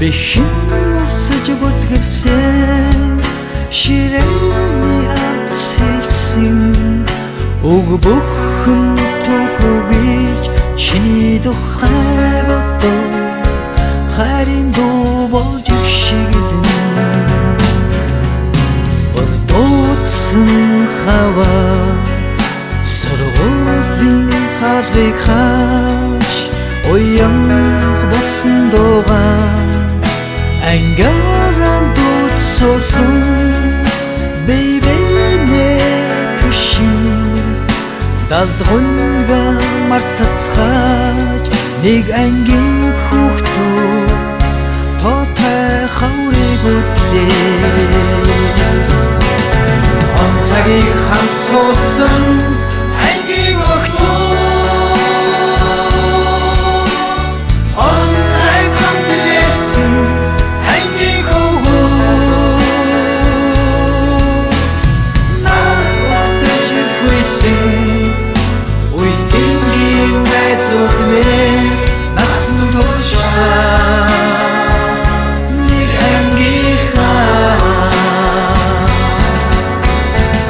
бэхэн усаж бүтгэрсэн ширээний ард сэлсэн уг бүхэн төхөж чиний тухай бодоо хайрын дуу болж шигэлнэ ордоцсон хаваа сургуулийн хаалгыг хааж уян болсон дуугаа ангааран дуудсан baby нэ түшин далдгунга мартацгааж нэг ангийн хүүхэд